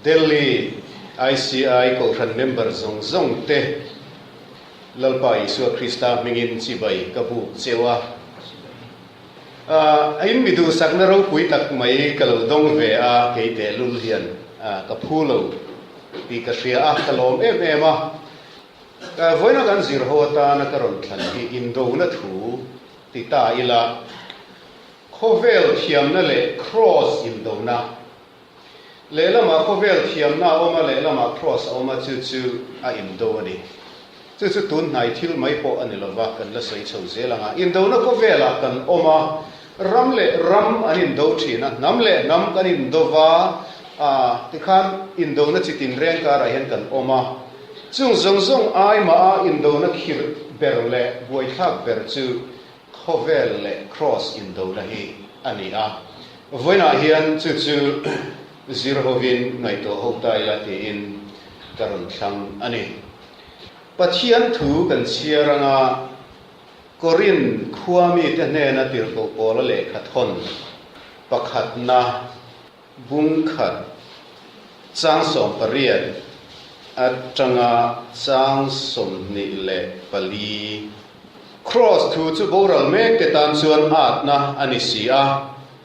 Delhi ICI ko ran member zong te lalpa Isu Krista mingin chibai kabu chewa ain midu sakna ro pui tak mai kal dong ve a keite lul hian ka phulo ti ka ria a kalom ema voina kan zir ho ta na karon than hi indo na thu ti ta ila khovel thiam na le cross indo na le lama khovel thiam na oma le lama cross oma chu a indo ani chu tun nai thil mai po ani lova kan la sei chho zelanga indo na khovela kan oma ram le ram an indo thina nam le nam kan indo wa tikhan indo na chitin reng ka ra hen kan oma chung zong ai ma indo na khir ber le buai thak ber chu khovel le cross indo na hi ani a voina hian chu zirhovin ngai to hotai la ti in karon thang ani pathian thu kan chiaranga korin khuami te ne na tir ko pol le khathon pakhat na bung khat chang som pariat atanga chang som ni le pali cross thu chu boral mek te tan chuan at na ani sia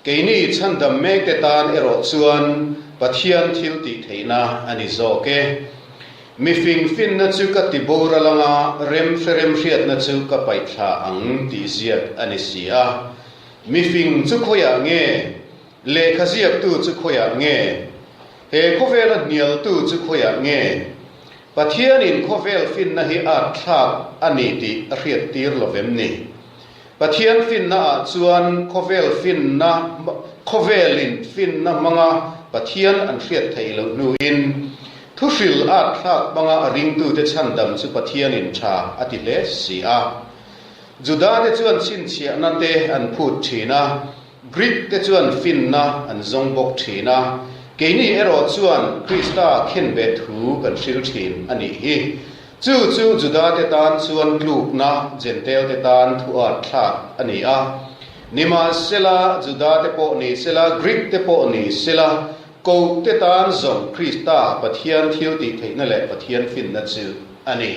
keini chandam mek te tan ero chuan pathian thil ti theina ani zo ke mi fin na chu ka ti boralanga rem riat na chu ka pai tha ang ti ziat ani sia mi fin chu khoya nge le khaziak tu chu khoya nge he khovela nial tu chu khoya nge pathian in khovel fin na hi at thak ani ti riat tir lovem ni pathian fin na chuan khovel fin na khovelin fin na manga pathian an riat theilo nu in thu hril at thak manga ring tu te chandam chu pathian in tha atile sia juda te chuan chin chia na te an phut thina greek te chuan fin na an zong bok thina keini ero chuan krista khen be thu kan hril thin ani hi chu juda te tan chuan kluk na gentle te tan thu at thak ani a nima sela juda te po ni sela greek te po ni sela ko te tan zong krista pathian thil ti theina le pathian fin na chu ani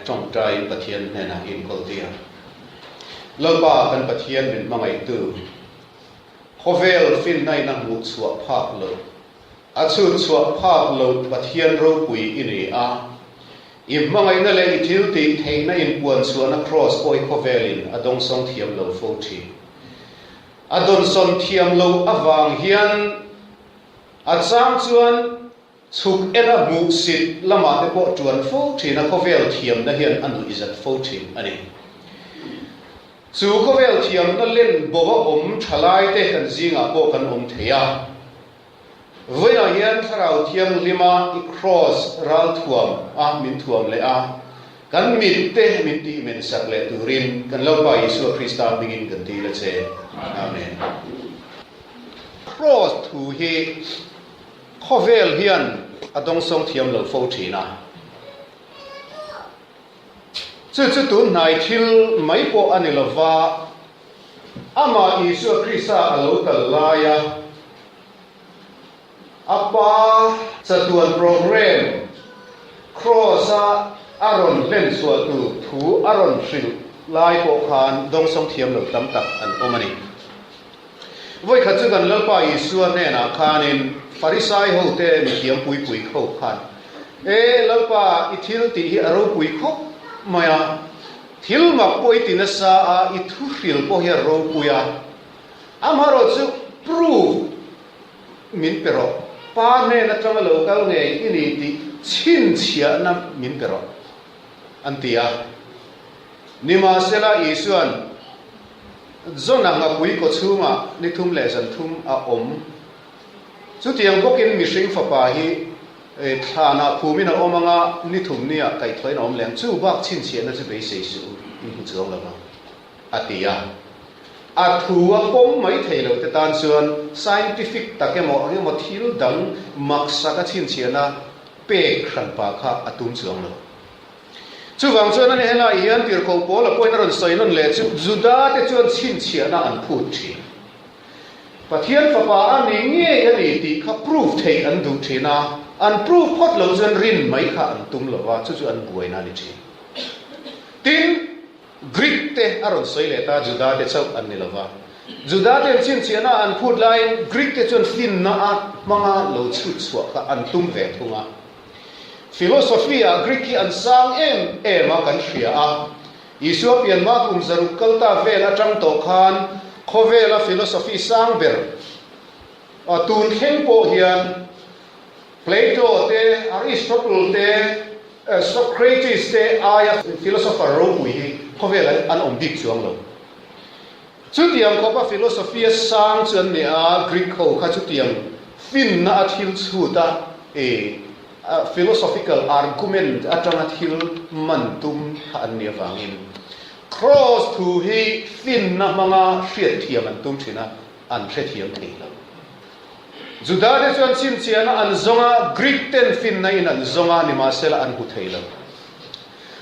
tong trai pathian ne na in kol dia loba kan pathian min mangai tu khovel fin nai na mu chua phak lo a chu chua phak lo pathian ro pui ini a i mangai na le thil ti theina in puan chuan a cross poi khovelin adong song thiam lo fo thi adon son thiam lo awang hian achang chuan chuk era mu sit lama te po chuan fo thina khovel thiam na hian anu izat fo thin ani chu khovel thiam na len bowa thalai te kan zinga po kan theya voya hian tharau thiam lima i cross ral thuam min thuam le a kan mit te mit ti men sak le turin kan lo pa Isu Krista bingin kan ti le che amen cross thu hi khovel hian adong song thiam lo fo thina chu tu nai thil mai po ani lova ama Isu Krista alo talaya apa satuan program crossa aron len sual tu thu aron hril lai po khan dong song thiam lo tam tak an omani voi khachu kan lalpa Isu ne na khanin farisai ho te mi thiam pui kho khan lalpa i thil ti hi aro pui kho maya thil ma poi ti na sa a i thu hril po hi ro puya amaro chu proof min pero pa ne na tama local nge ini ti chin chia na min pero antia nima sela isuan zona nga pui ko chuma ni thum le san thum a om chu tiang bokin mi hring fa pa hi thana phumina omanga ni thum nia kai thoin om leng chu bak chin chia na chu be sei su in hu chong la ba atia a thuwa pom mai theilo te tan chuan scientific takemo ri mo thil dang maksa ka chin chia na pe khan pa kha atum chuang lo chu wang chuan ani hela ian tir ko pol a point ron soinon le chu juda te chuan chin chia na an phut thi Pathian Papa ani nge ani ti kha proof thei an du thina an proof khot lo chen rin mai kha an tum lo wa chu chu an buai na ni thi tin Greek te aron soile ta Juda te chau an ni lo wa Juda te chin chiana an phut line Greek te chon fin na a manga lo chu chua kha an tum ve thunga philosophia Greek ki an sang em a kan thria a Ethiopian ma kum zaruk kalta vela tang to khan khovela philosophy sang ber tun kheng po hian Plato te Aristotle te Socrates te aya philosopher ro hui khovela an om dik chuang lo chutiam ko pa philosophy sang chuan ne a Greek ko kha chutiam fin na athil chuta philosophical argument atanga thil mantum an ne wangin cross to he fin na manga hriat thiam an tum thina an hriat thiam theila Juda de chuan chin chiana an zonga Greek ten fin na in an zonga ni ma sela an hu theila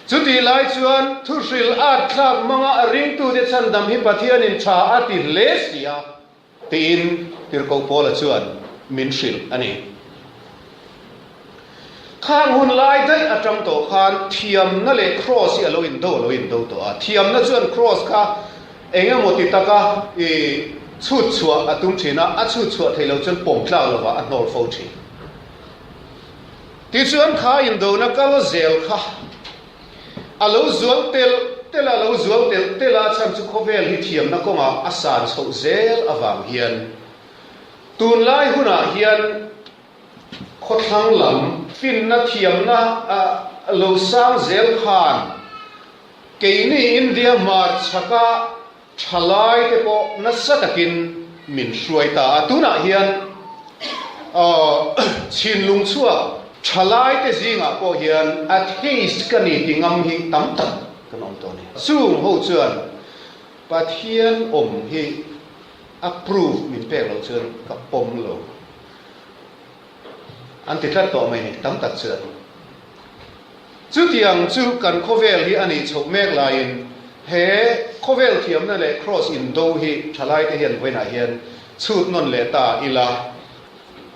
chuti lai chuan thuril at thlak manga ring tu de chan dam hi pathian in tha ati lesia tin tirko pola chuan min hril ani khang hun lai dai atang to khan thiam na le cross ya lo in do to a thiam na chuan cross kha enga moti taka chut chua atum thina a chut chua theilo chuan pom tla lo wa a nor fo thi ti chuan kha in do na kal zel kha alo zual tel alo zual tela cham chu khovel hi thiam na konga asan so zel awang hian tun lai huna hian khothang lam fin na thiam na lo sang zel khan keini India mar chaka thalai te po na satakin min hruai ta atuna hian chin lung chua thalai te zinga po hian atheist kani tingam hi tam tak kanom to ni sung ho chuan pathian om hi approve min pe lo chuan ka pom lo an ti thlat to mai ni tam tak chuan chu tiang chu kan khovel hi ani chho mek lain he khovel thiam na le cross in do hi thalai te hian voina hian chut non le ta ila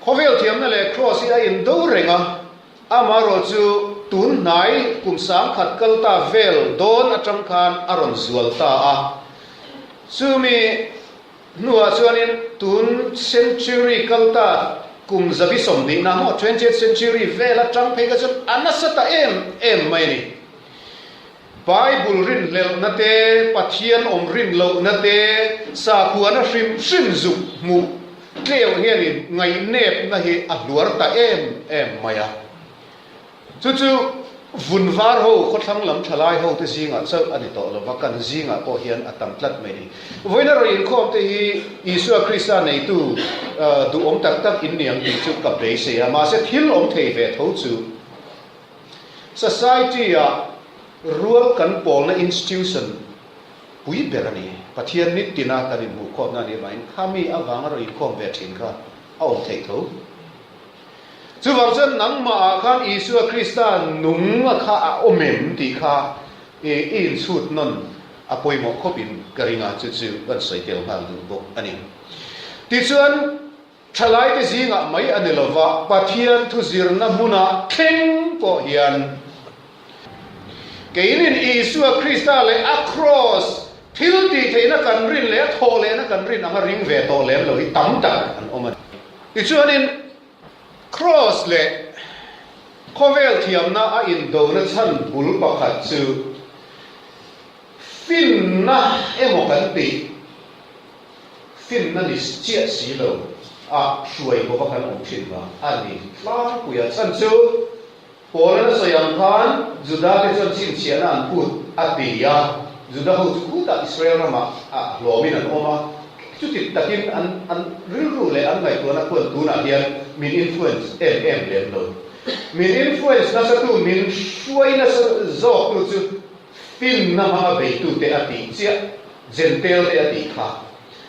khovel thiam na le cross hi in do renga amaro chu tun nai kum sang khat kal ta vel don atang khan aron zual ta a chumi nuwa chuanin tun century kal ta kum zabi som ni na mo 20th century vel atang phega chun anasata em mai ni Bible rin lel na te pathian om rin lo na te sa khuana hrim zu mu tleu hian in ngai nep na hi a hluar ta em maya chu vunvar ho khothang lam thalai ho te zinga chau ani to lo wakan zinga po hian atam tlat mai ni voina ro in khom te hi Isu Krista nei tu du om tak in niang ti chu ka be se ma se thil om thei ve tho chu society a rual kan pol na institution pui berani pathian nit tina kan in hu khom na ni vain khami awang ro in khom ve thin kha a om thei tho chu wang chen nang ma khan Isu Krista nung kha a omem ti kha in chut non apoi mo khopin karinga chu ban sai tel hal du bok ani ti chuan thalai te zinga mai anilowa pathian thu zirna muna theng po hian keinin Isu Krista le across thil ti theina kan rin le tho le na kan rin anga ring ve to le lo hi tam tak an oman ti chuanin cross le khovel thiam na a in do na chan bul pakhat chu fin na emo kan ti fin na ni chia si lo a hruai bo kan om thin wa ani tlang puya chan chu Pola sayang khan Juda ke chon chin chiana an put atia Juda ho chu ta Israel rama lomin an oma chuti takin an ru le an ngai to na pon tu na hian min influence em le lo min influence na sa tu min suai na zo tu chu fin na ma be tu te ati chia gentle te ati kha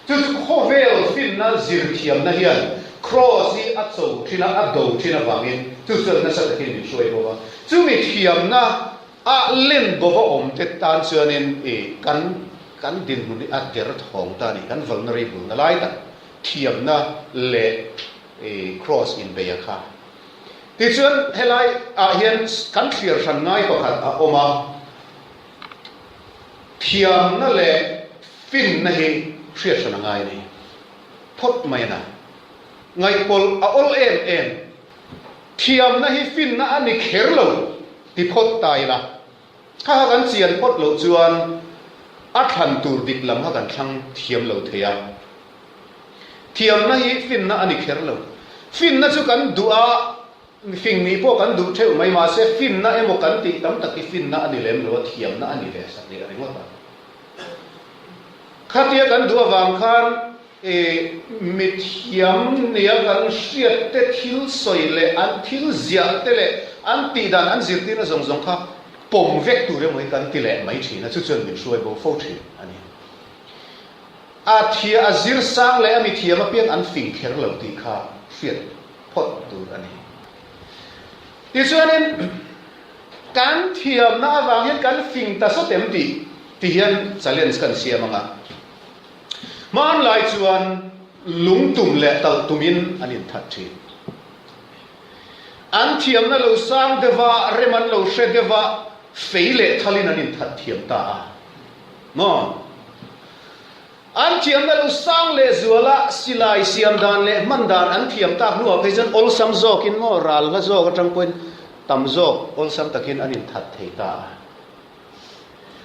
chu khovel fin na zir thiam na hian cross hi a chou thina a do thina wangin chu chel na sa takin min suai bo chu mi thiam na a len bo om te tan chuanin kan din hun a ter thong ta ni kan vulnerable na lai ta thiam na le cross in be kha ti chuan helai a hian kan clear ran ngai pakhat a oma thiam na le fin na hi hriat ran ngai ni thot mai na ngai pol a ol em thiam na hi fin na ani kher lo ti phot tai la kha kan chian phot lo chuan a than tur dik lam ha kan thlang thiam lo theya thiam na hi fin na ani kher lo fin na chu kan dua fin ni po kan du theu mai ma se fin na emo kan ti tam tak ki fin na ani lem lo thiam na ani le sak ni ri ngota khatia kan dua wang khan mi thiam nia kan hriat te thil soi le an thil zial te le an ti dan an zir ti na zong zong kha pom vek tu re moi kan ti le mai thina chu chuan min suai bo fo thi ani a thia a zir sang le ami thiam a piang an fing kher lo ti kha hriat phot tu ani ti chuanin kan thiam na awang hian kan fing ta so tem ti hian challenge kan siam anga man lai chuan lungtum le tal tumin anin that thi an thiam na lo sang dewa reman lo hre dewa feile thalin anin that thiam ta mo an thiam na lo sang le zuala silai siam dan le man dan an thiam tak nu a phaijan ol sam zok in mo ral la zok atang point tam zok ol sam takin anin that thei ta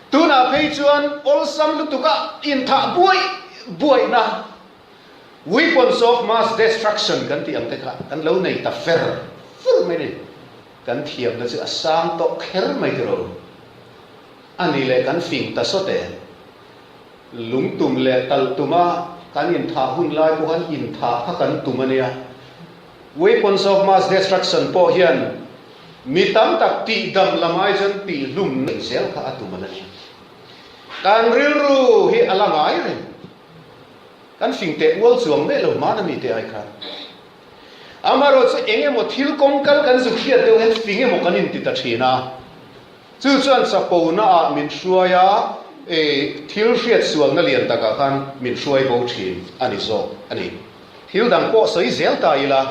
tuna phei chuan ol sam lu tuka in tha buai na weapons of mass destruction kan ti ang te kha kan lo nei ta fer mai ni kan thiam na chu asang to kher mai ro ani le kan fing ta so te lungtum le tal tuma kan in tha hun lai ko han in tha kha kan tumania weapons of mass destruction po hian mi tam tak ti dam lamai jan ti lum nei sel kha atumana kan rilru hi alangai re kan fing te wol chuang me lo mana mi te ai kha amaro chu enge mo thil kongkal kan zu khia te hen finge mo kanin ti ta thina chu chuan sa po na a min hruaya thil hriat suang na lian taka kan min hruai bo thin ani zo ani thil dang po soi zel ta ila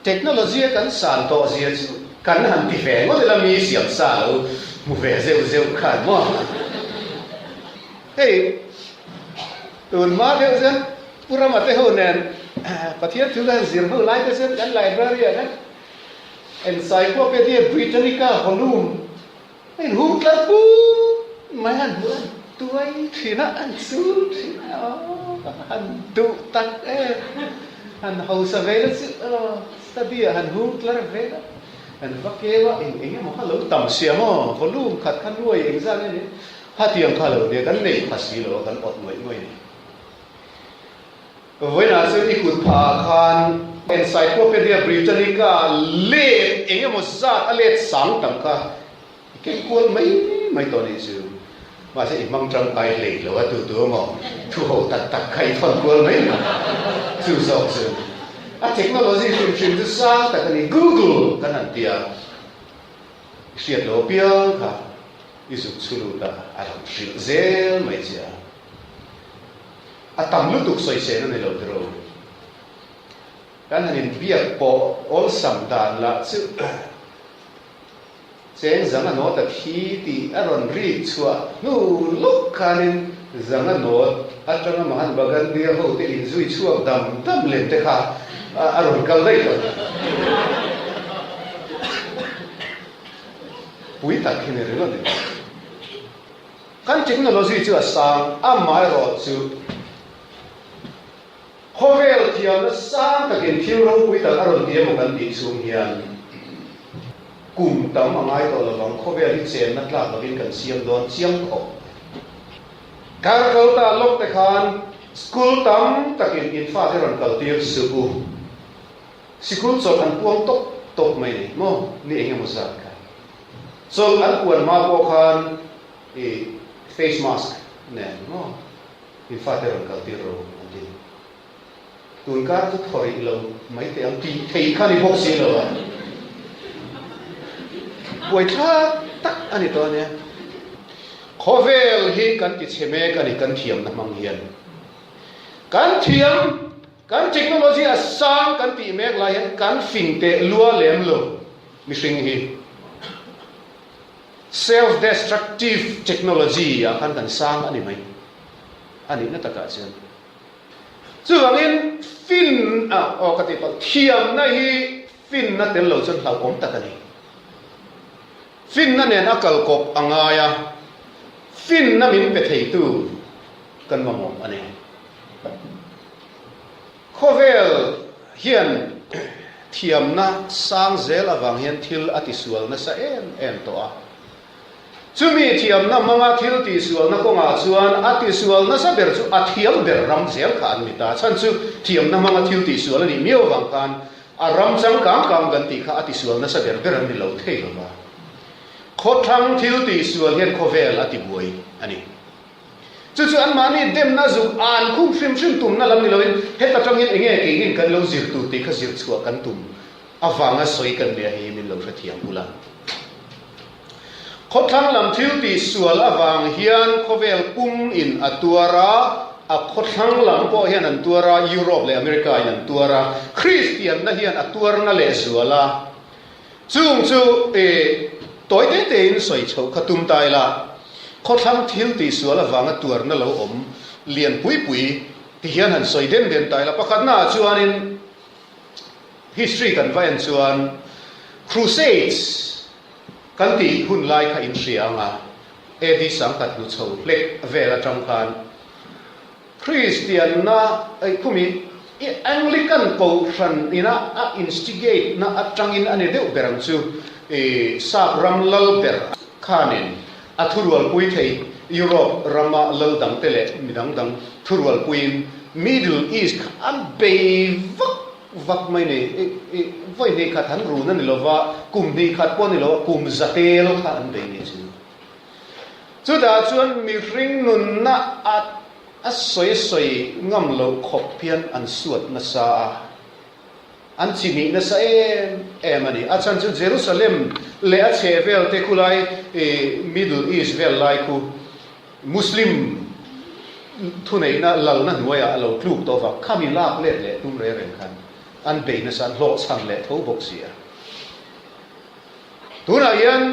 technology kan san to zia chu kan han ti fe mo la mi siam sa lo mu ve zeu khan mo hey tuần má theo dân pura mà theo nền pathiat thứ là zir hư lại cái dân cái library đó Encyclopedia Britannica volume anh hút là pu mấy anh hút tuổi thì nó anh xuống thì nó anh tụ tắc anh hậu sa về đó study anh hút là về đó anh bắt kế đó anh một cái lỗ tầm xìa mà volume khát khăn nuôi anh ra này hát tiếng khá lỗ để cái này phát xí lỗ cái ọt người này với là sự đi cụt phá khan Encyclopedia Britannica lệ anh một zat lệ sáng tầm cả cái cuốn mấy tổ này chứ mà sẽ mang trong tay lệ là từ từ mà thu hậu tắc khai phần cuốn mấy chứ sao chứ technology truyền từ xa tại cái Google cái này thì siết lỗ biếng cả isu chulu da alam zel mai chia atam lu tuk soi se na lo dro kan hanin biak po ol sam dan la chu cheng zanga no ta thi ti aron ri chua nu luk kanin zanga no atanga mahan bagan dia ho te in zui chuak dam len te kha aron kal dai lo pui ta khine re lo de kan technology chu sang amai ro chu khovel thiam na sang ta gen thiu ro pui ta aron dia mo kan ti chung hian kum tam angai to lo long khovel hi chen na tla lovin kan siam don chiang kho kar kal ta lok te khan school tam takin in fa ron kal tir su school so an puang tok mai ni mo ni engem sa ka so an puan ma ko khan face mask nè no in fa ron kal tir ro an tun kar tu thori lo mai te ang ti thei khani bok si lo buai tha tak ani to ne khovel hi kan ti cheme kan thiam na mang hian kan thiam kan technology a sang kan ti mek lai hen kan fing te lua lem lo mi hring hi self destructive technology a kan sang ani mai ani na taka chen chu angin fin o ka ti pa thiam na hi fin na tel lo chon hlau om takani fin na nen akal kop angaya fin na min pe thei tu kan mamom ani khovel hian thiam na sang zel awang hian thil atisual na sa em to a chumi thiam na manga thil ti sual na konga chuan atisual na sa ber chu athiam ber ram zel kha an mita chan chu thiam na manga thil ti sual ani mio wang kan aram chang kam gan ti kha atisual na sa ber ber an lo thei lo ba khothang thil ti sual hian khovel ati buai ani chu an mani dem na zu an khum shrim tum na lam ni loin heta tang in enge ke in kan lo zir tu te kha zir chua kan tum awanga soi kan be hi min lo tha thiam ula khothang lam thil ti sual awang hian khovel pum in atuara a khothang lam po hian an tuara Europe le America in an tuara Christian na hian atuar na le zuala chung chu toy te in soi chho khatum tai la khothang thil ti sual awanga tuar na lo om lian pui ti hian han soi den tai la pakhat na chuanin history kan vai an chuan crusades kan ti hun lai kha in rianga edi sangkat nu chho plek vela tangkhan Christian na ai khumi Anglican po ran ina a instigate na atangin ane deu berang chu sap ram lal ber khanin athurwal pui thei Europe rama lo dang tele midang dang thurwal puin Middle East an be vak mai ne voi ne kha than ru na ni lova kum ni khat pon ni lo kum zate lo kha an be ni chu da chuan mi ring nun na a soi ngam lo khop pian an suat na sa an chini na sa em ani a chan chu Jerusalem le a chevel te kulai Middle East vel lai ku Muslim thunei na lal na nuaya lo kluk to va khami lak le tum re ren khan an be na san lo chang le tho bok sia tuna yan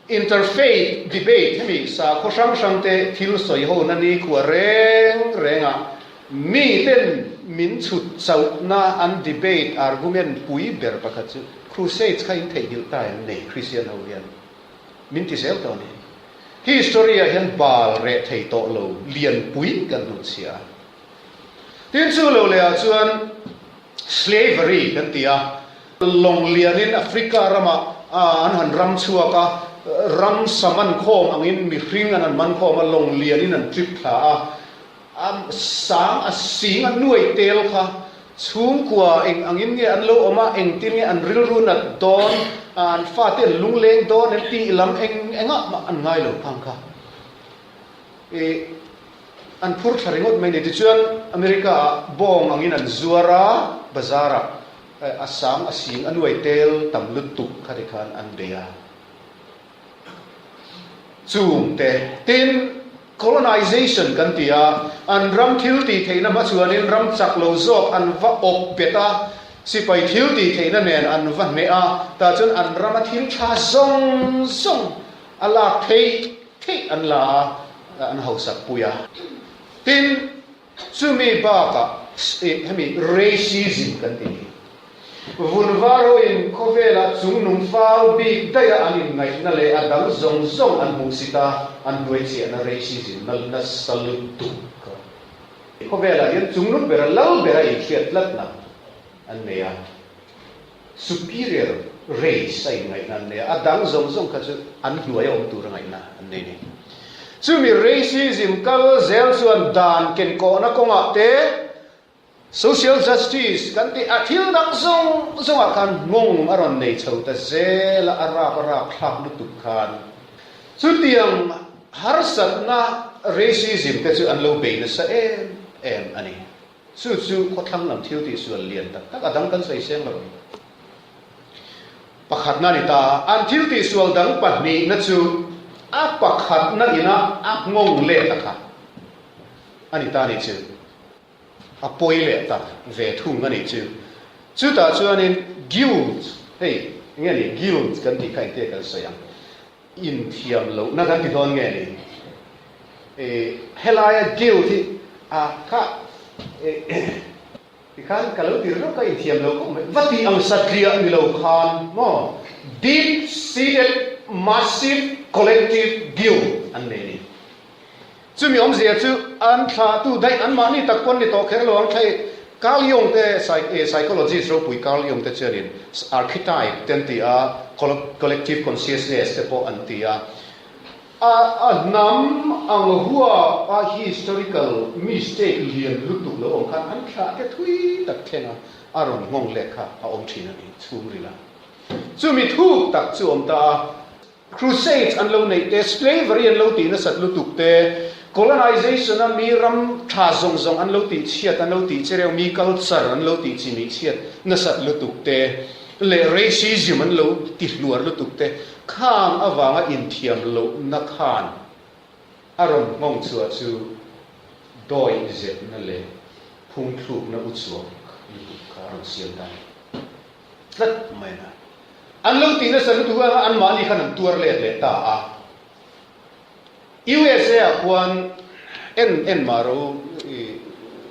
interfaith debate hemi sa khosang te thil soi ho na ni ku renga mi ten min chut chau na an debate argument pui ber pakhat chu crusades khain thei dil tai nei Christian ho yan min ti sel to ni history a hian bal re thei to lo lian pui kan nu sia tin chu lo le a chuan slavery kan tia long lian in Africa rama an han ram chuaka ram saman khom angin mi hring an man khom a long lian in an trip tha sang a sing an nuai tel kha chung kwa eng angin nge an lo oma eng tin nge an ril run at don an fa te lung leng don en ti lam enga an ngai lo phang kha an phur tharingot mai ne ti chuan America bong angin an zuara bazara asam asing anuai tel tam lutuk khari khan an beya chung te tin colonization kan tia an ram thil ti theina ma chuanin ram chak lo zok an va op peta sipai thil ti theina nen an va me a ta chun an ram thil tha zong ala thei an la an hausak puya tin chumi ba ka hemi racism kan ti vunvaro in kovela chung nung fau bi daya anin ngai na le adang zong an musita an duai na racism na salutu ka kovela yan chung nung bera lau bera i khiat lat na an meya superior race ai ngai na ne adang zong ka chu an duai om tu ngai na an ne ni chumi racism kal zel chuan dan ken ko na konga te social justice kan ti athil dang zong akan ngong aron nei chho ta zela ara khlak lu tu khan chutiam harsat na racism te chu an lo be na sa em ani chu ko thang lam thil ti su lian tak adang kan sei seng lo pakhat na ni ta an thil ti sual dang pahni na chu a pakhat na ina a ngong le ta kha ani ta ni chu a poile ta ve thung ani chu ta chuan in guilt hey nghe ni guilt kan ti kai te kal sayang in thiam lo na kan ti don nghe ni helaya guilt hi a kha kan kalau ti ro ka in thiam lo ko vati ang satria ni lo khan mo deep seated massive collective guilt an nei chu mi om zia chu an tha tu dai an mani tak kon ni to kher lo ang thai Carl Jung te psychologist ro pui Carl Jung te cherin archetype ten ti a collective consciousness te po an ti a nam ang hua a historical mistake lian lutuk lo ong khan an kha ke thui tak thena aron ngong lekha a om thina ni chumrila chu mi thu tak chu om ta crusades an lo nei te slavery an lo ti na sat lutuk te colonization a mi ram tha zong an lo ti chiat an lo ti chereu mi culture an lo ti chi mi chiat na sat lutuk te le racism an lo ti luar lutuk te khang awanga in thiam lo na khan aron ngong chua chu doi zet na le phung thluk na uchuak ka ron siam dai tlat mai na an lo ti na sat lutuk an mani khan tuar le ta a USA kwan en maro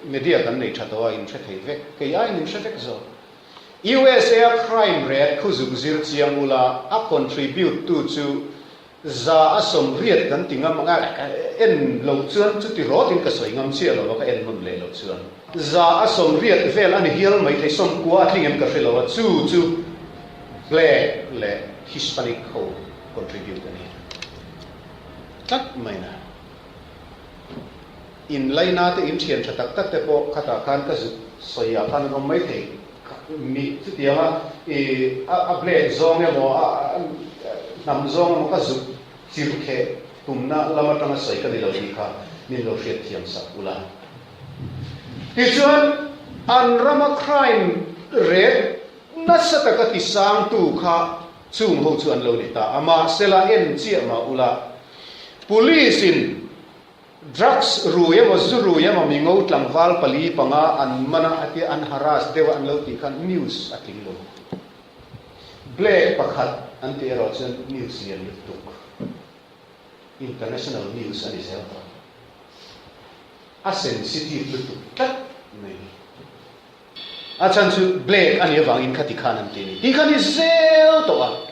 media kan nei thatwa in the thei vek ke ya in the vek zo USA crime rate khuzuk zir chiang ula a contribute to za asom riat kan tingam nga en lo chuan chu ti ro tin ka soi ngam chia lo ka en mun le lo chuan za asom riat vel ani hial mai thei som kwa thingem ka felo chu black le Hispanic ho contribute ani tak mai na in laina te in thian thatak tak te po khata khan ka zu soya khan rom mai thei mi chu tianga a ble zong e mo nam zong mo ka zu chir khe tumna lama tanga soi ka dilo ni kha ni lo hriat thiam sa ula ti chuan an rama crime rate nasata ka ti sang tu kha chung ho chuan lo ni ta ama sela en chi ma ula police in drugs ruya mo zuruya mo mingo tlangwal pali panga an mana ati an haras dewa an lo ti khan news ating lo black pakhat an te ro chen news lian tuk international news ani sel a sensitive tuk tak nei a chan chu black ani wang in khati khan an ti ni khan is zel to a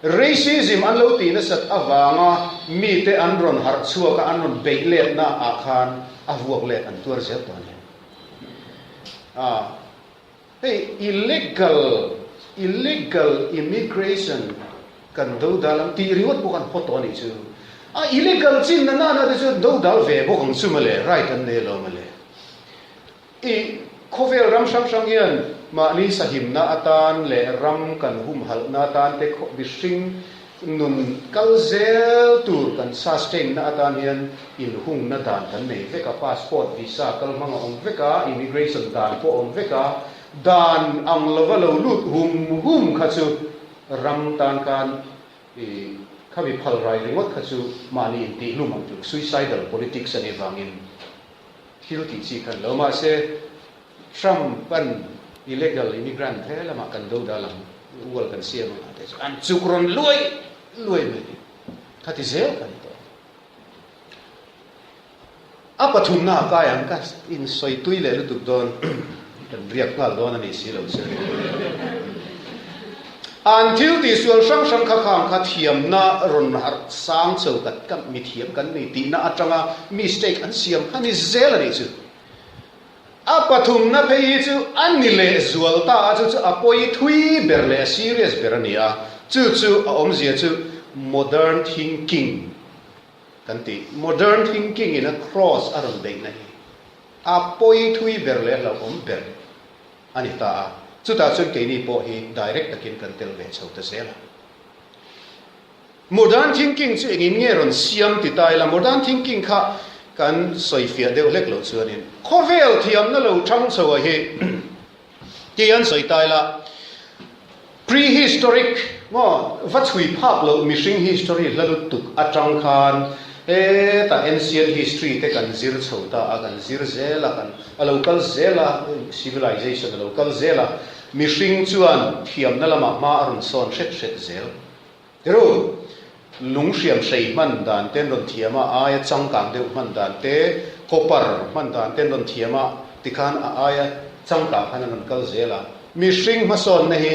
racism an lo ti na sat awanga mi te an ron har chua ka an ron beile na a khan a vuak le an tur zel to ne hey illegal immigration kan do dalam ti riwat bukan photo ni chu illegal chin na na de chu do dal ve bo khang chu male right an ne lo male khovel ram sang yan ma ni sahim na atan le ram kan hum hal na tan te kho bising nun kalzel tur kan sustain na atan yan in hung na dan kan nei veka passport visa kal manga ong veka immigration dan po ong veka dan ang lavalo lut hum khachu ram tan kan khabi phal rai ringot khachu mani ti lumang tu suicidal politics ani wangin thil ti chi kan loma se Trump pan illegal immigrant thế là mà cần đâu đó làm world cần xem mà thế anh chụp rồi lùi mình thật thì dễ cái đó apa thùng na cái anh cái in soi tui lệ lúc đó cần riêng cái đó này xí lâu xí anh thiếu thì xuân sang khang khang thiam na ron har sang châu cắt mi thiam kan mi ti na atanga mistake anh xem anh is dễ là đấy chứ apathum na phei chu anile zual ta chu apoi thui berle serious berania chu om zia chu modern thinking kanti modern thinking in a cross aron dei nai apoi thui berle la om ber anita chu ta chu ke ni po hi direct takin kan tel ve chau ta sela modern thinking chu engin nge ron siam ti tai la modern thinking kha kan soi fia deuh lek lo chuanin khovel thiam na lo thang chawa hi tian soi tai la prehistoric ngo vachui phap lo mishing history lalut tuk atang khan ta ancient history te kan zir chhota kan zir zela kan a local zela civilization a local zela mihring chuan thiam na lama ma aron son hret zel tero lungsiam sei man dan ten ron thiama aya changkang deuh man dan te kopar man dan ten ron thiama tikhan aya changkang khan ron kal zela mihring ma son na hi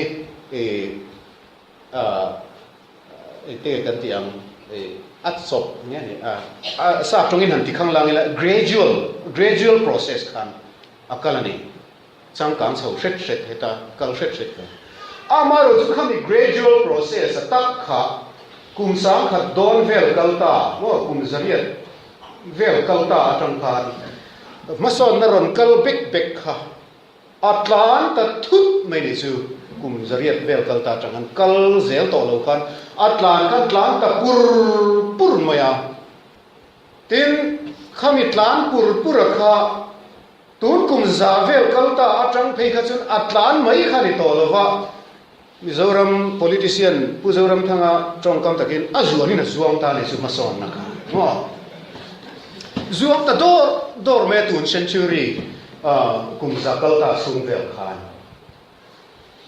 te kan tiang at sop nya ni sa tongin han tikhang langila gradual process khan akalani changkang chho hret heta kal hret amaro chu khami gradual process atak kha kum sang khat don vel kalta mo kum zariat vel kalta atang khan mason na ron kal bek kha atlan ta thut mai ni chu kum zariat vel kalta changan kal zel to lo khan atlan kan tlan ta pur maya tin khami tlan pur kha tun kum za vel kalta atang phei kha chun atlan mai khani to lova Mizoram politician Mizoram thanga trongkam takin azuani na zuang ta le su mason na ka mo zuang ta dor me tun century kum zakal ta sung vel khan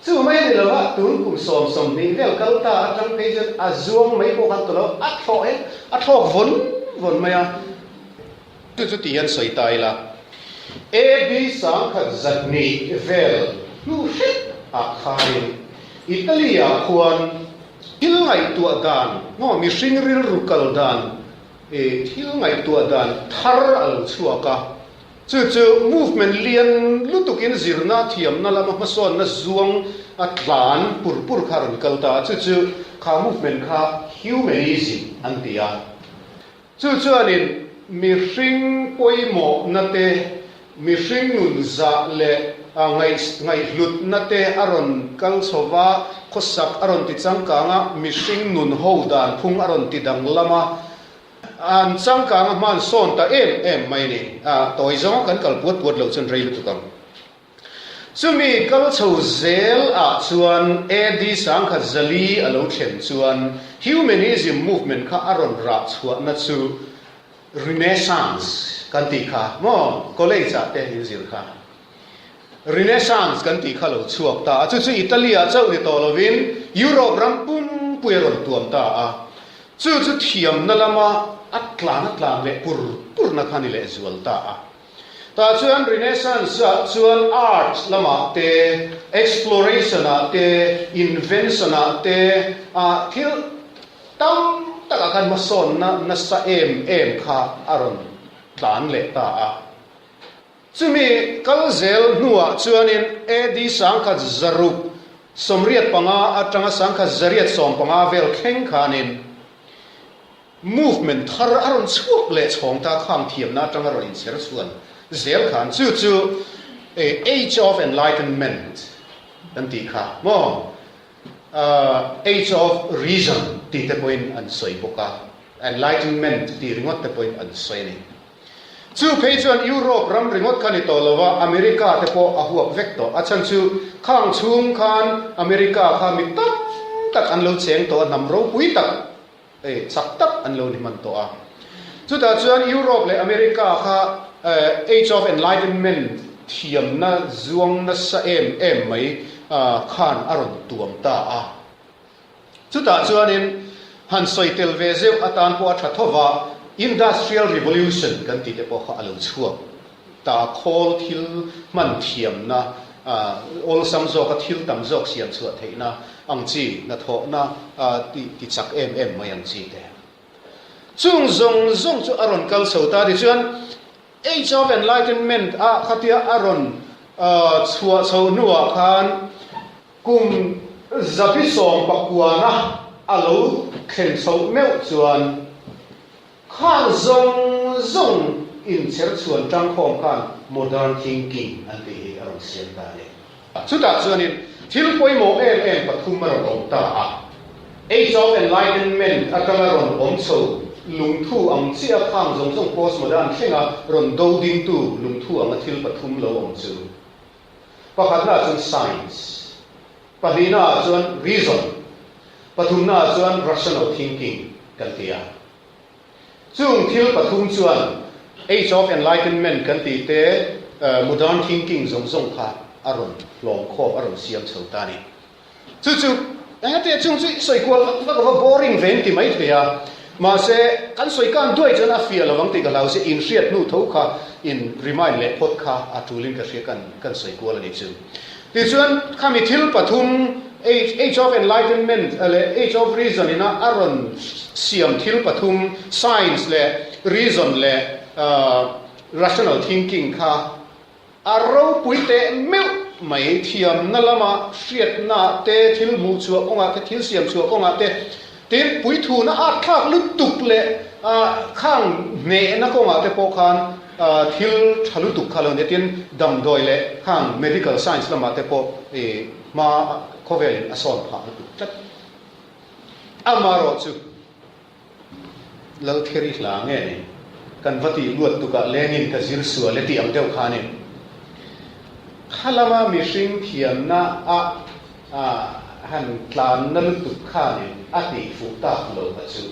chu mai ni lawa tun kum som ni vel kal ta atang pejan azuang mai ko kan to lo atho von maya tu tian soi tai la a b sang khat zatni vel nu shit a khain Italia khuan thil ngai tua dan ngo mi ringril rukal dan thil ngai tua dan thar al chuaka chu movement lian lutukin zirna thiam na lama mason na zuang atlan pur kharon kalta chu kha movement kha humanism antia chu anin mi ring poimo nate mi ring nun za le ngai hlut nate aron kal sowa khosak aron ti changkanga mihring nun ho dan phung aron ti dang lama an changkanga man son ta em mai ni toy zong kan kal puat lo chen rei lu kam chumi kal chho zel chuan edi sang kha zali alo chen chuan humanism movement kha aron ra chhuat na chu renaissance kan ti kha mo college te hin zir kha Renaissance kan ti khalo chuak ta chu Italia chau ni tolovin Europe ram pum pueron tuam ta chu thiam na lama atlan le pur na khani le zual ta chuan Renaissance chuan art lama te exploration te invention te thil tam taka kan mason na sa em kha aron tlan le ta chumi kalzel nuwa chuanin edi sangkha zaruk somriat panga atanga sangkha zariat som panga vel kheng khanin movement thar aron chuak le chhong ta kham thiam na atanga ron ser chuan zel khan chu age of enlightenment anti kha mo age of reason ti te point an soi boka enlightenment ti ringot te point an soi ni chu peichuan Europe ram ringot khani tolova America te po ahuak vekto achan chu khang chung khan America kha mi tak an lo cheng to nam ro pui tak chak tak an lo ni man to chu ta chuan Europe le America kha age of enlightenment thiam na zuang na sa em mai khan aron tuam ta chu ta chuan in han soitel vezeu atan po thathova Industrial Revolution kan ti te po kha alo chuak ta khol thil man thiam na ol sam zo ka thil tam zok siam chuat theina angchi na tho na ti chak em mai angchi te chung zong chu aron kal sota ri chuan age of enlightenment khatia aron chua chho nuwa khan kum zapi som pakwana alo khen so meu chuan khang zong in cher chuan tang khom khan modern thinking an ti aron sian ta le chuta chuanin thil poimo em pathum maron om ta age of enlightenment atamaron om cho lungthu ang chia khang zong postmodern thinga ron do ding tu lungthu ang thil pathum lo om chu pakhatna chun science pahina chuan reason pathumna chuan rational thinking kan tia chung thil pathum chuan age of enlightenment kan ti te modern thinking zong kha aron long kho aron siam chhota ni chu anga te chung soi kwal va boring ven ti mai thea ma se kan soi kan duai chana fia lawang ti galau se in riat nu tho kha in remind le pot kha atulin ka hria kan soi kwal ani chu ti chuan khami thil pathum age of enlightenment age of reason ina aron siam thil pathum science le reason le rational thinking kha aro puite meu mai thiam na lama hriat na te thil mu chu onga te thil siam chu onga te tin pui thu na a thak lu tuk le khang ne na ko nga te po khan thil thalu tuk khalon de tin dam doi le khang medical science lama te po ma khovel ason pha tat amaro chu lo theri hla nge ni kan vati luat tu ka lenin ka zir su le ti am deu khani khalama mishing thiam na han tlan na lu tu khani ati fu ta lo ka chu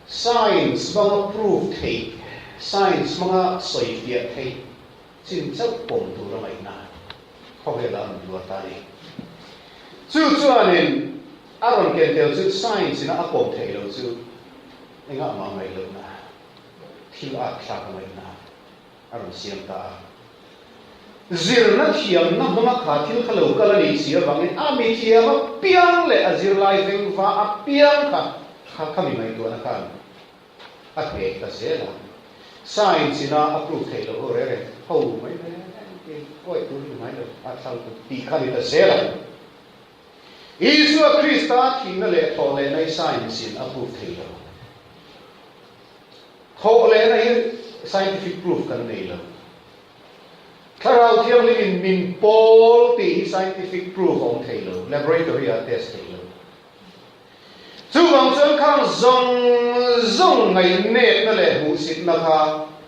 science bang proof thei science manga soi fia thei chin chau pom tu ra mai na khovel am lu ta ni chu chuanin aron ken tel chu science na akom thei lo chu enga ma mai lo na thil a thak mai na aron siam ta zir na thiam na mama kha thil khalo kala ni sia bangin a mi thiam piang le a zir lai veng va a piang kha khami mai to na kan a the ka zela science na approve thei lo re ho mai ne oi tu ni mai lo a thal tu ti khali ta zela Isu Krista thina le thole nei science in approve thei lo thole nei scientific proof kan nei lo Karau thiam li min pol ti scientific proof on thei lo laboratory a test thei lo chu wang chuan khang zong ngai net na le hu sit na kha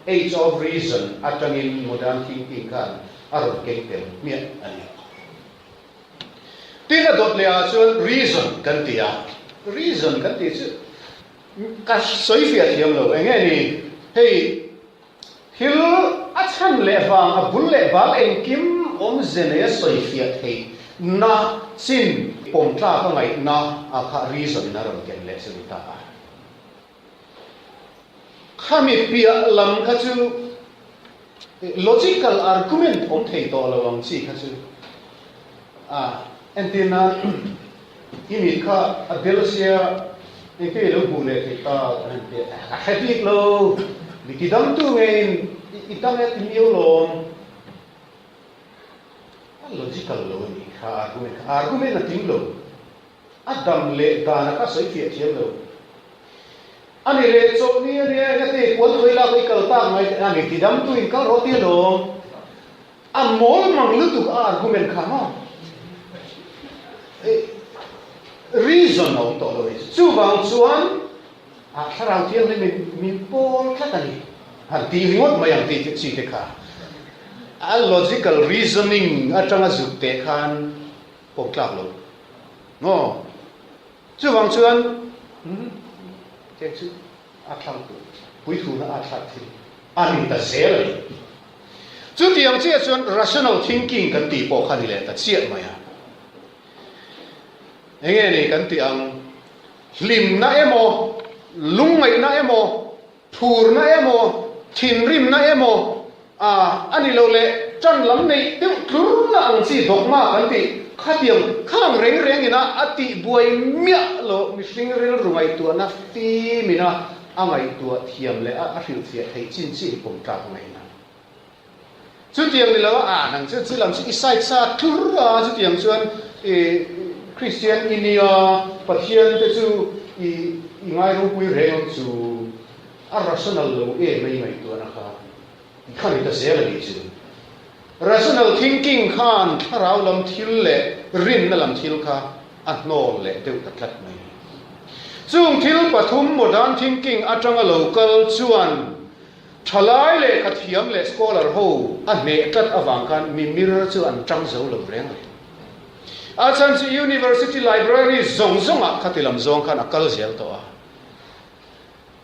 age of reason atangin modern thinking kan aron keng tel miat ani tina dot le a chuan reason kan ti chu ka soi fia thiam lo enge ni hei hil a chan le wang a bul le bal en kim om zene soi fia thei na chin pom tla ka ngai na a kha reason na ron ken le chu ta khami pia lam kha chu logical argument om thei to lawang chi kha chu antenna imi kha adelsia eke lo bule ke ta ante a happy lo dikidam tu ngein itang et miolom logical lo ni kha argument na ting lo adam le dana ka soi fia chiam lo ani le chok ni ga te kwal hoila ko kal ta mai ani dikidam tu in ka ro ti lo amol mang lu tu argument kha no reason of to lo is chu wang chuan a tharau thiam le min pol khatani han ti ngot mayang ti chi te kha a logical reasoning atanga zuk te khan pok tlak lo no chu wang chuan ke chu a thang tu pui thu na a thak thi ani ta zel chu tiang che chuan rational thinking kan ti po khani le ta chiat maya enge ni kan ti ang lim na emo lungai na emo thur na emo thin rim na emo ani lo le chan lam nei tu tur na ang chi dok ma kan ti khatiam khang reng ina ati buai mia lo mi sing rel rungai tu na ti mina angai tu thiam le a hril thia thei chin chi pom ta ngai na chu tiang ni lo nang chu lam chi sai cha tur chu tiang chuan Christian inia pathian te chu I ngai ru pui reng chu a rational lo mai tu na kha khani ta zel ni chu rational thinking khan tharau lam thil le rin na lam thil kha a hnol le deu ta tlat mai chung thil pathum modern thinking atanga local chuan thalai le khathiam le scholar ho a ne tat awang kan mi mirror chu an tang zo lo reng Achanchi University Library zong a khatilam zong khan akal zel to a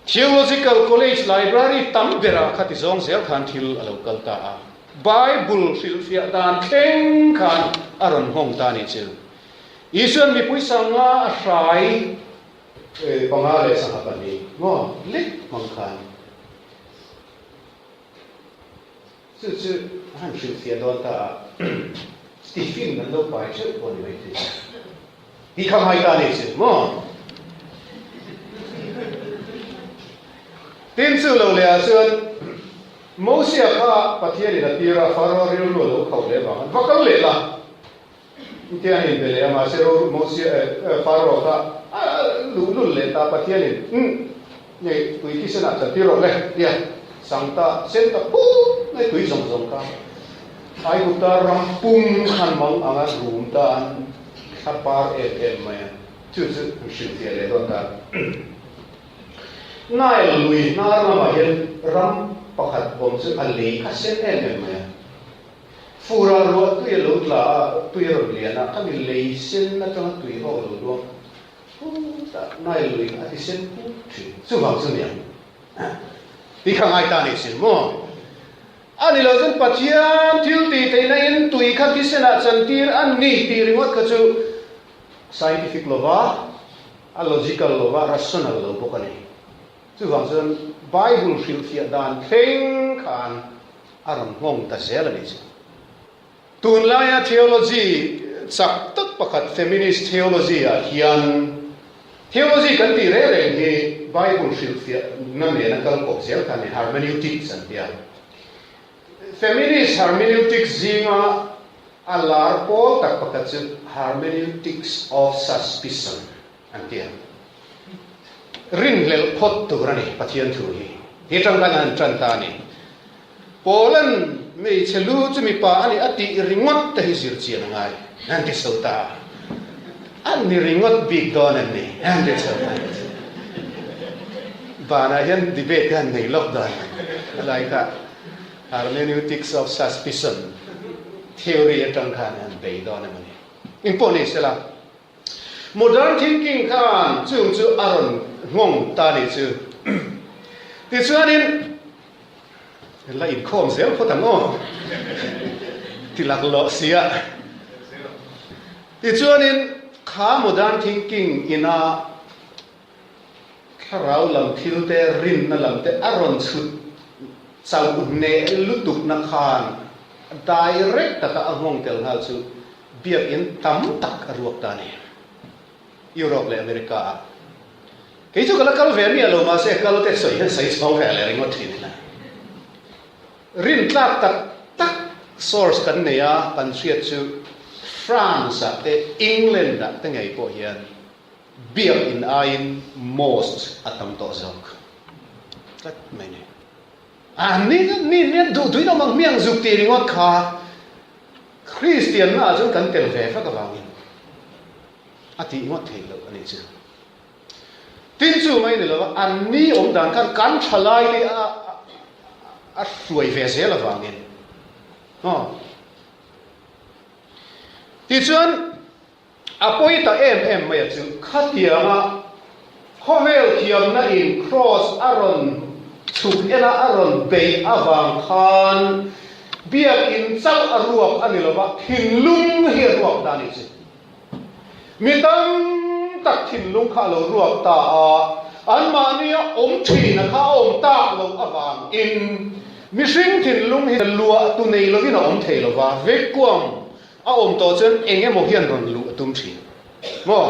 theological college library tam bera khati zong zel khan thil local ta a bible fil fia dan theng khan aron hong ta ni chil ison mi pui sanga rai pangale sa pani ngo lik mang khan chu han fil fia don ta Stephen nan lo pai chu bon ni ti hi kham hai ta ni chil mo tin chu lo le a chuan Mosia kha pathian in atira faro ril lo khau le ba vakal le la intia hin bele ama sero Mosia faro kha lu le ta pathian in nei tui ki sana cha tiro le ya sangta sen ta pu nei tui zong zong ka ai ku ta ram pum khan mang anga room ta an khapar em ma chu chu shin tia le ro ta nai lui na ra ma hen ram pakhat bom chu ali kha sen em ma fura ro tu ye lo la tu ye ro liana ka mi le sen na tang tu ho lo lo ta nai lui a ti sen pu chu ba chu niang ti khang ai ta ni sin mo ani lo zen pathian thil ti te na in tui kha ti sena chan tir an ni ti ringot ka chu scientific lova a logical lova rational lo bokani chu wang zen bible fil fia dan theng khan aron ngong ta zel ni chu tun la ya theology chak tak pakhat feminist theology a hian theology kan ti re re ni bible fil fia na me na kal ko zel kan hermeneutics an dia feminist hermeneutics zinga alar po tak pakatsu hermeneutics of suspicion antia rin lel khot tu rani pathian thu hi tang kan tran ta ni polan me chelu chu mi pa ani ati ringot ta hi zir chian ngai anti sota an ni ringot big don an ni anti sota bana yan debate kan nei lockdown like that hermeneutics of suspicion theory atang khan an bei don mani imponi sela modern thinking khan chung chu aron ngong ta ni chu ti chuanin la in khom zel photang o ti lak lo sia ti chuanin kha modern thinking ina kharau lam thil te rin na lam te aron chut chau ne lutuk na khan direct ta angong tel hal chu biak in tam tak aruak ta ni Europe le America ke chu kala kal ve mi alo ma se kal te soi han sai chong ve le ringot thin na rin tlak tak tak source kan ne ya kan siat chu France te England te ngai po hian biak in ain most atam to zok tak mene ni du no mang miang zuk ti ringot kha Christian na chu kan tel ve fa ka wangin ati ngot thei lo ani chu tin chu mai ni lo an ni om dan kan thalai ni a suai ve se la wangin ti chuan apoi ta em mai chu khatia ma hovel thiam na in cross aron chuk ena aron bei awang khan biak in chal aruak ani lova thinlung hi ruak ta ni chi mitam tak thinlung kha lo ruak ta a an ma ni om thi na kha om ta lo awang in mi sing thinlung hi lua tu nei lovin om thei lova vekwam a om to chen enge mo hian ron lu tum thi mo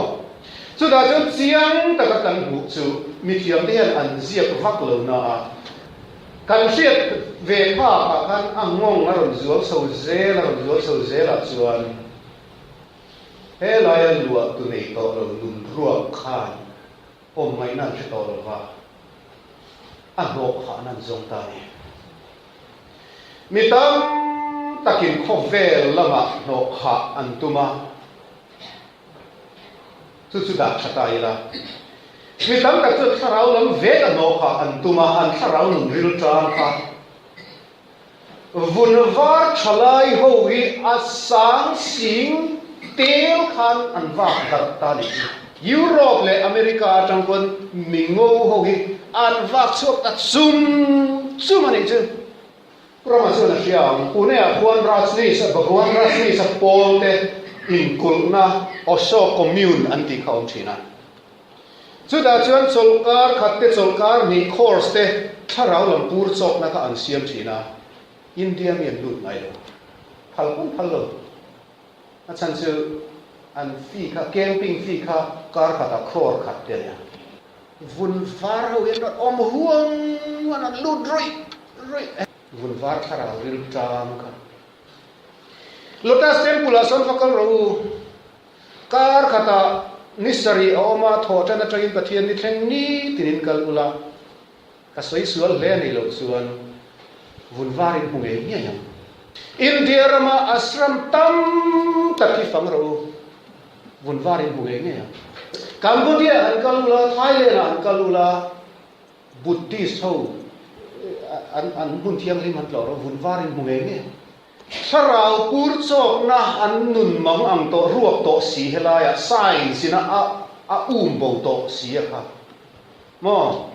chu da chen chiang ta ka kan hu chu mi thiam te hian an ziak vak lo na a kan siat ve kha ka kan angong aron zual so zela chuan he lai lua tu nei to lo lun ruak khan om mai nan to lo wa a ro kha nan zong ta ni mitam takin khovel lama no kha antuma chu da thata ila mitam ka chu tharau lam ve ka no kha antuma an tharau nun ril tram kha vunvar thalai ho hi asang sing tel khan an wa dar ta ni Europe le America trong quân mình ngô hồ hi an vác chuộc ta zoom anh chứ Roma chu na siang pune a Juan Rasni sa Paul te in kulna Osho commune anti khaom china chu da chuan solkar khatte solkar ni course te tharau lampur chok na ka an siam china India mian lut nai lo phal lo a chan chu an fi kha camping fi kha kar khata khor khat te ya vun var ho in om huang wan an lut roi vun var khara ril tam kha lotus temple ason fakal ro kar khata nisari oma thota na train pathian ni thleng ni tinin kal ula ka soi sual le ni lo suan vun var in hung e nya yang India rama ashram tam taki fang ro vun var in hung e nya Cambodia an kalula Thailand an kalula Buddhist ho an bun thiang lim han lo vun var in hung e nya sarau pur chok na an nun mang ang to ruak to si helaya science ina a bo to si kha mo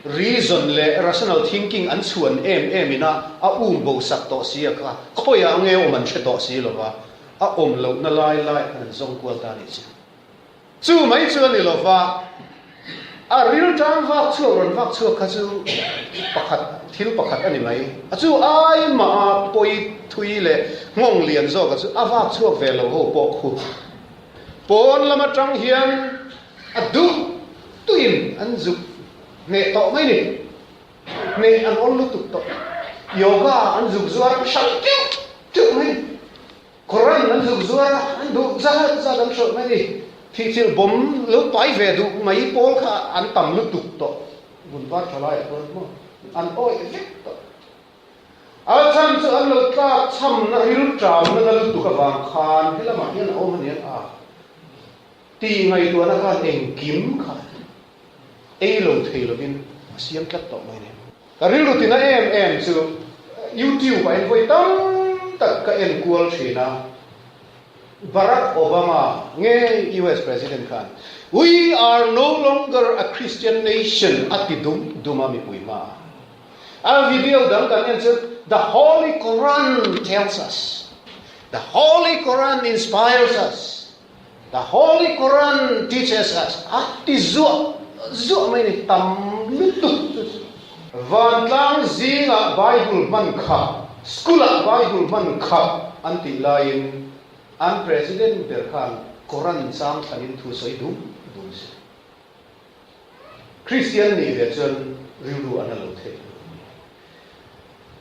reason le rational thinking an chuan em ina a bo sak to si kha khoya nge o man che to si lo wa a lo na lai an zong kwal ta ni chi chu mai chuan ni lo wa a real time va chu kha chu pakhat thil pakhat ani mai a chu ai ma poi thui le ngong lian zo ka chu awa chuak ve lo ho po khu pon lama tang hian adu tuin an zu ne to mai ni ne an on lu tuk to yoga an zu zuar shal tu mai Quran an zu zuar an du za dam shot mai ni thi chil bom lu pai ve du mai pol kha an tam lu tuk to bun ba thalai pon mo an oi vek to a chan chu an lo ta cham na ril traw na lu tuk awang khan hilama hian o manian a ti ngai tu na khan eng kim kha ei lo thei lo bin siam tlat to mai ne ka ril ru tin a em chu YouTube ba en voi tam tak ka en kual thina Barack Obama nge US President khan we are no longer a Christian nation ati duma mi puima a video dang kan en chu the Holy Quran tells us the Holy Quran inspires us the Holy Quran teaches us ati zo mai ni tam lutu van tlang zinga Bible man kha school Bible man kha anti lain an president der khan Quran sam thanin thu soi dum se Christian ni ve chon riu an lo the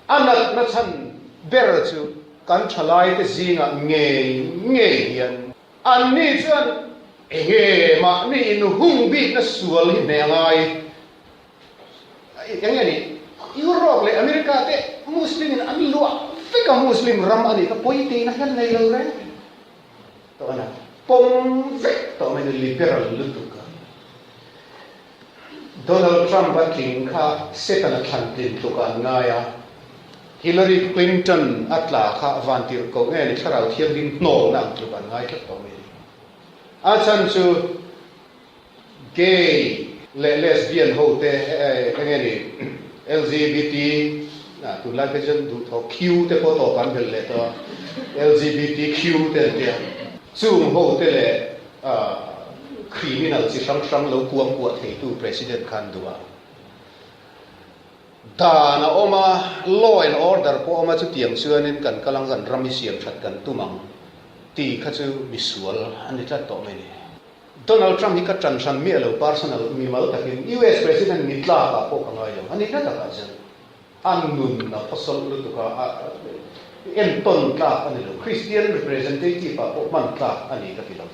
anat na chan ber chu kan thalai te zinga nge hian an ni chon enge ma ni in hung bi na sual hi ne ngai yang ni Europe le America te muslim in an lua fika muslim ram ani ka poite na han nei lo re to ana pom vek to men liberal lutuka Donald Trump ba king kha setana thantin to ka ngaya Hillary Clinton atla kha vantir ko nge ni tharau thiam din no na tu kan ngai ka to me a chan chu gay lesbian ho te nge ni LGBT na tu la ke jan du tho Q te ko to kan bel le to LGBTQ te chung ho te le criminal chi sang lo kuang ku thei tu president khan duwa da na oma law and order po oma chu tiang chuanin kan kalang kan rami siam that kan tumang ti kha chu misual ani tla to me ni Donald Trump hi ka transhan mi lo personal mi mal takin US president ni tla ka po ka ngai lo ani tla ta ka jan an nun na pasal lu tu ka en ton tla ani lo Christian representative pa po man tla ani ka ti lo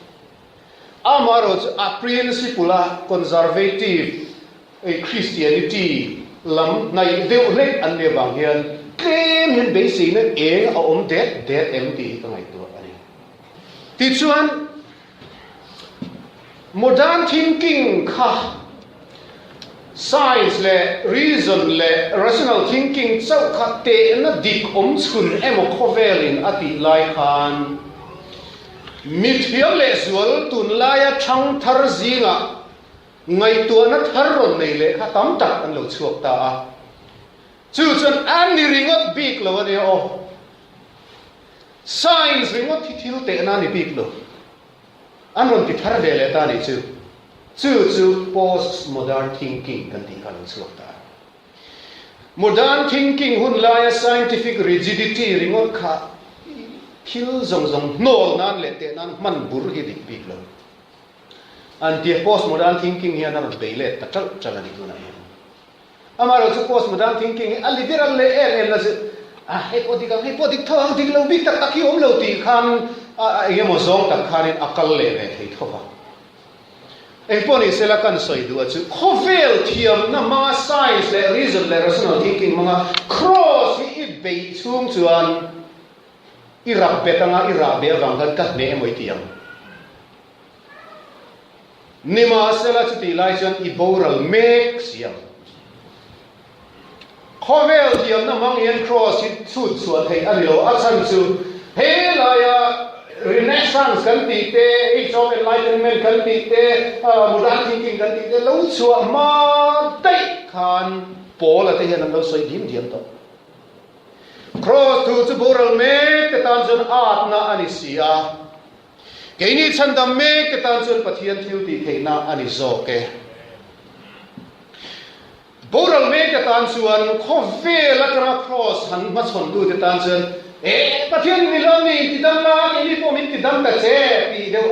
amaro a principle conservative a Christianity lam nai deu le an le bang hian claim hin be si na eng a om det empty ka ngai tu ani ti chuan modern thinking kha science le reason le rational thinking chau kha te na dik om chun emo khovelin ati lai khan มีเทียมเลสวลตุนลายช่างทารจีงะไงตัวนั้นทารอนในเละข้าตั้มตัดอันเหลวชวกตาจู่จนอันนี้ริงอดบีกแล้วเนี่ยโอ้ science ริงอดที่ทิลเตนันนี่บีกแล้วอันนั้นที่ทารเดลตานี่จู่ post modern thinking กันที่กันชวกตา modern thinking หุ่นลาย scientific rigidity ริงอดข้าทิลจงโนลนั่นเลเตนันมันบุรุษดิบีกแล้วอันที่ post modern thinking เฮียนั่นเบลเลตตัดจัลนี่ตัวนั้นอามาเราจะ post modern thinking อันลิเดอร์เลเอลนะสิให้พอดีทางที่เราบิ๊กตักที่เราตีขันยังมั่งซองตักขันอักเลเวให้ทั่วพอนี่เสละกันสอยดูว่าจุข้อเวลเทียมนะมา science และ reason และ rational thinking มัง cross อีเบย์ชุ่มชวนอีรับเบตังอีรับเบวังกันกัดเนมวยเทียมนิมาเสละจุดที่ไล่จนอีโบรัลเมกเสียงข้อเวลเทียมนะมังเอ็น cross ชุดส่วนให้อันนี้เราอักษรจูเฮลายา Renaissance กันตีเต Age of Enlightenment กันตีเต Modern Thinking กันตีเตเราชัวมาได้ขันโปละเทียนเราใส่ดิมต่อ cross ทูจูโบรัลเมกแต่ตามจนอาดนะอันนี้เสียแกนี่ฉันดำเมกแต่ตามจนปะเทียนทิวตีเทนะอันนี้โจเกบูรัลเมกตานส่วนข้อเวลักราครอสหันมาชนดูตานส่วนประเทศนี้เรานี่ติดดังนะนี่พวกมันติดดังแต่เจ้ปีเดียว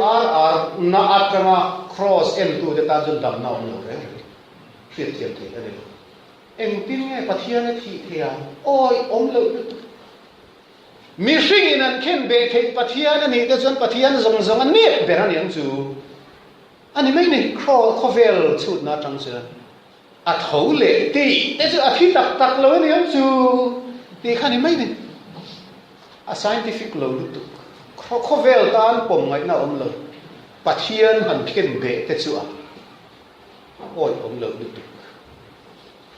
น่าอัตราครอสเอ็นดูตานส่วนดำน้ำเลยเทียบอันนี้เอ็งปีนี้ประเทศนี้ที่เทียโอ้ยอมเลยมีสิ่งนั้นเข็นเบทประเทศนี้แต่ส่วนประเทศจงอันนี้เบรันยังจูอันนี้ไม่เนี่ยข้อเวลชุดน่าจังเสียอัดหูเละตีแต่จะอธิตักเลยเนี่ยจูตีขันนี้ไม่เนี่ย scientific เลยดูข้อเวลตานผมไงน่าอมเลยปัจเจียนหันเข็นเบะแต่จูโอ้ยอมเลยดู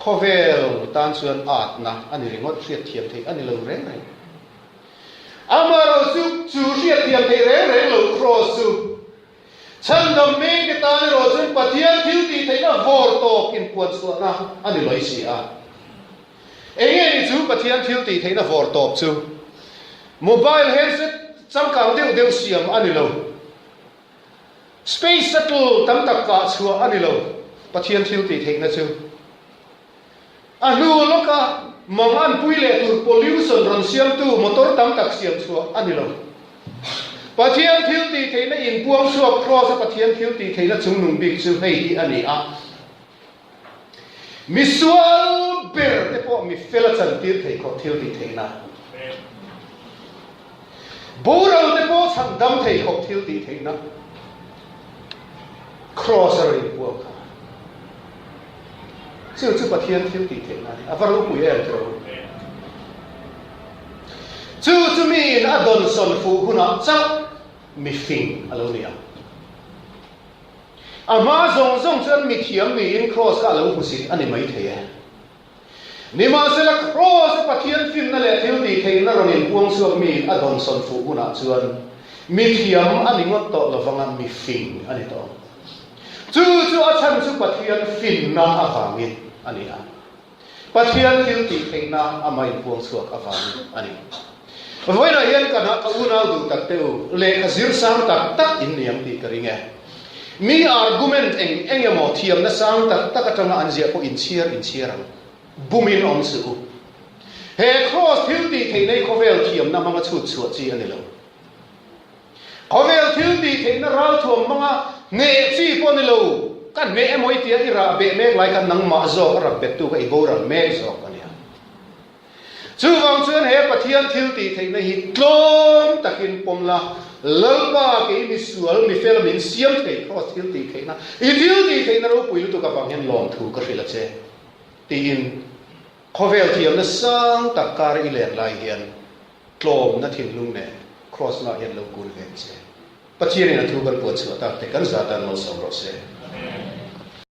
ข้อเวลตานส่วนอาดนะอันนี้เรียกว่าเสียเทียมเทอันนี้เลยเร่งเลยอามาเราจูเสียเทียมเทเร่งเลยครอสูฉันดำเนินการโรจนปฏิญาณทิวตีไทยนะวอร์โตกินปวดส่วนนะอันนี้เลยสิเองนี่จูปฏิญาณทิวตีไทยนะวอร์โตจูโมบายเฮดเซ็ตจำกัดเดียวเสียมอันนี้เลย space shuttle ตั้งตักกะชัวอันนี้เลยปฏิญาณทิวตีไทยนะจูอันนู้นลูกอะมองอันปุยเล่ตัว pollution รันเสียมตัวมอเตอร์ตั้งตักเสียมชัวอันนี้เลยปะเทียนทิวตีเทน่ะอินพวงสวบครอสปะเทียนทิวตีเทน่ะจุงนุ่งบิ๊กจูให้ที่อันนี้มิสวลเบอร์แต่พอมีเฟลชันตีเทก็ทิวตีเทน่ะบูเราแต่พอฉันดำเทก็ทิวตีเทน่ะครอสอะไรพวกเขาจู่ปะเทียนทิวตีเทน่ะอ่ะฟังลูกคุยเองตัวจู่มีน่ะดอนสันฟูหุ่นอ่ะเจ้ามีฟิงอะไรเนี่ยอามาจงจนมีเทียมมีอินครอสก็อะไรผู้สิอันนี้ไม่เทียนี่มาเสละครอสปะเทียนฟินนั่นแหละที่ดีเทียนนั่นเราเนี่ยพวงสวมมีอดอนสันฟูหุ่นอ่ะส่วนมีเทียมอันนี้งดต่อเราฟังอันมีฟิงอันนี้ต่อจู่อาจารย์จู่ปะเทียนฟินน่าอาฟังมิอันนี้อ่ะปะเทียนที่ดีเทียนน่าอาไม่พวงสวมอาฟังอันนี้วันนั้นยันกันนะอุณาดูตักเตวเลขสิรสังตักอินเนียมตีกริงเงมี argument เองยังมอเทียมนะสังตักจังอันเจียพออินเชียร์บุมินอมสุเฮครอสทิลตีเทในข้อเวลเทียมนะมันชุดจีอันนี้แล้วข้อเวลทิลตีเทนะเราถ่วงมันเนจีปนแล้วกันเมมอยเตียอิระเบเมกไลกันนังมาโซกระเบ็ดตัวกับอีโบรัลเมกโซกันเนี่ยจู่ฟังเชื่อเฮปะเทียนทิลตีเทนะฮิตลมตะกินปมละเลิกบ้าเกมิสวลมีเฟลมินเสียมเทครอสทิลตีเทนะอีทิลตีเทนะเราปุยลุตัวกับฟังเห็นลองถูกกระฟิลเจตีนข้อเวลเทียมนะสังตักการอิเลนไลเฮียนกลมนะทิมลุงเนี่ยครอสน่าเห็นเรากุลเวเจปะเทียนนะถูกกันปวดเสือตักแต่กันซาตันเราสมรสเจ